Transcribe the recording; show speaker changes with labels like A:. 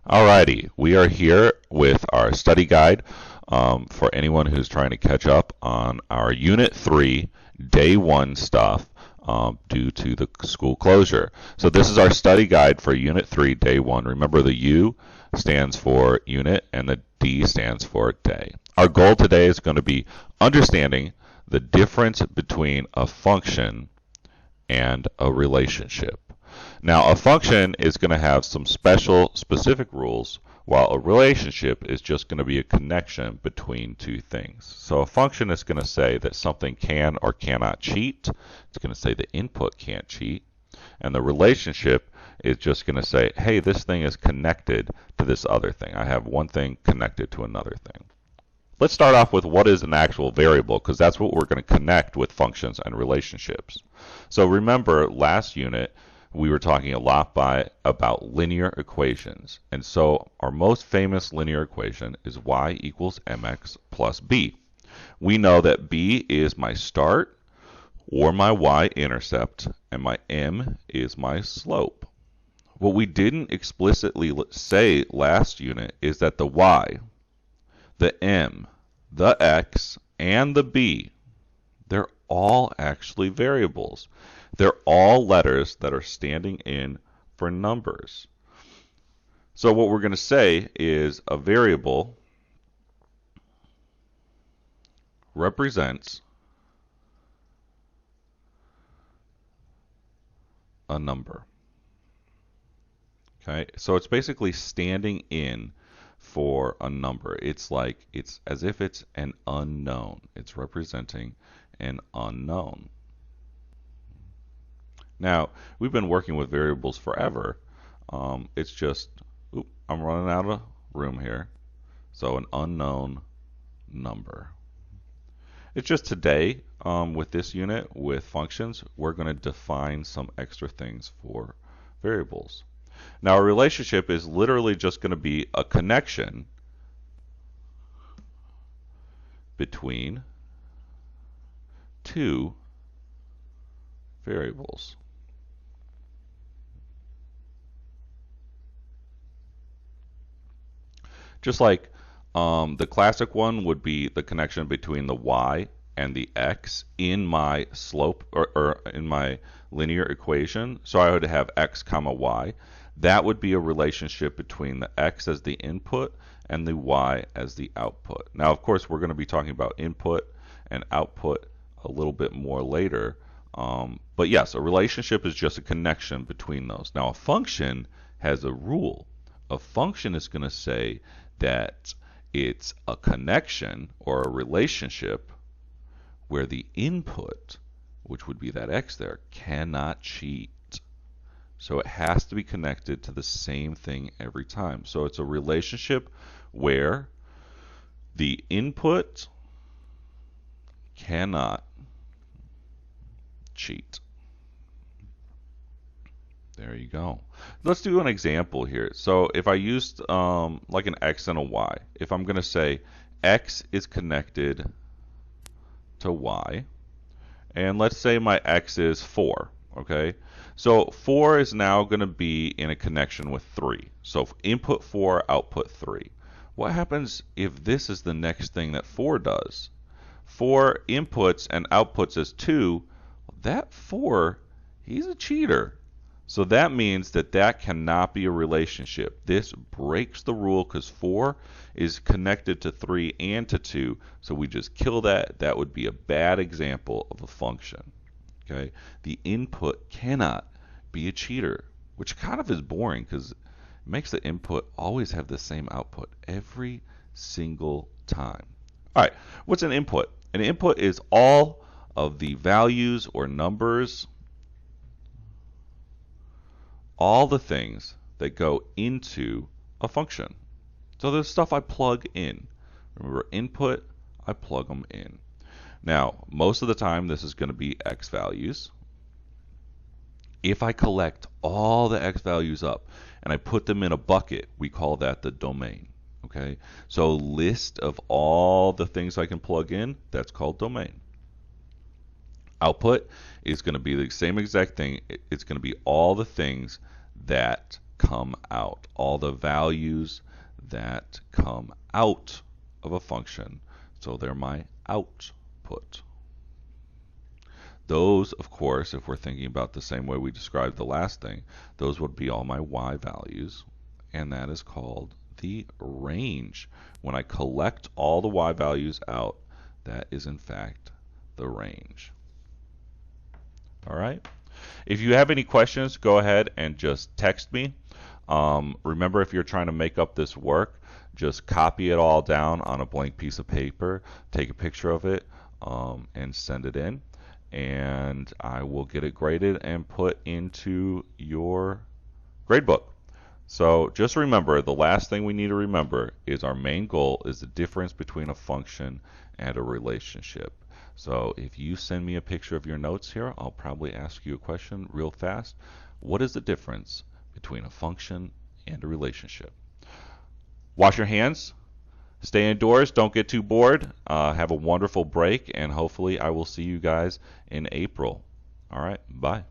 A: Alrighty, we are here with our study guide for anyone who's trying to catch up on our Unit 3 Day 1 stuff due to the school closure. So this is our study guide for Unit 3 Day 1. Remember, the U stands for unit and the D stands for day. Our goal today is going to be understanding the difference between a function and a relationship. Now, a function is going to have some specific rules, while a relationship is just going to be a connection between two things. So a function is going to say that something can or cannot cheat. It's going to say the input can't cheat. And the relationship is just going to say, hey, this thing is connected to this other thing. I have one thing connected to another thing. Let's start off with what is an actual variable, because that's what we're going to connect with functions and relationships. So remember, last unit, we were talking a lot about linear equations. And so our most famous linear equation is y equals mx plus b. We know that b is my start or my y-intercept, and my m is my slope. What we didn't explicitly say last unit is that the y, the m, the x, and the b, they're all actually variables. They're all letters that are standing in for numbers. So what we're going to say is a variable represents a number. Okay, so it's basically standing in for a number. It's as if it's an unknown. It's representing an unknown. Now, we've been working with variables forever. It's just, I'm running out of room here. So an unknown number. It's just today, with this unit, with functions, we're going to define some extra things for variables. Now, a relationship is literally just going to be a connection between two variables. Just like the classic one would be the connection between the y and the x in my slope or in my linear equation. So I would have x comma y. That would be a relationship between the x as the input and the y as the output. Now, of course, we're going to be talking about input and output a little bit more later. But yes, a relationship is just a connection between those. Now, a function has a rule. A function is going to say that it's a connection or a relationship where the input, which would be that x there, cannot cheat. So it has to be connected to the same thing every time. So it's a relationship where the input cannot cheat. There you go. Let's do an example here. So if I used like an x and a y, if I'm going to say x is connected to y, and let's say my x is 4, okay? So 4 is now going to be in a connection with 3. So input 4, output 3. What happens if this is the next thing that 4 does? 4 inputs and outputs as 2. That 4, he's a cheater. So that means that cannot be a relationship. This breaks the rule because 4 is connected to 3 and to 2. So we just kill that. That would be a bad example of a function. Okay? The input cannot be a cheater, which kind of is boring because it makes the input always have the same output every single time. All right, what's an input? An input is all of the values or numbers, all the things that go into a function. So there's stuff I plug in. Remember, input, I plug them in. Now, most of the time, this is going to be x values. If I collect all the x values up and I put them in a bucket, we call that the domain. Okay? So list of all the things I can plug in, that's called domain. Output is going to be the same exact thing. It's going to be all the things that come out, all the values that come out of a function. So they're my output. Those, of course, if we're thinking about the same way we described the last thing, those would be all my y values, and that is called the range. When I collect all the y values out, that is in fact the range. All right? If you have any questions, go ahead and just text me. Remember, if you're trying to make up this work, just copy it all down on a blank piece of paper, take a picture of it, and send it in, and I will get it graded and put into your gradebook. So just remember, the last thing we need to remember is our main goal is the difference between a function and a relationship. So if you send me a picture of your notes here, I'll probably ask you a question real fast. What is the difference between a function and a relationship? Wash your hands. Stay indoors. Don't get too bored. Have a wonderful break, and hopefully I will see you guys in April. All right. Bye.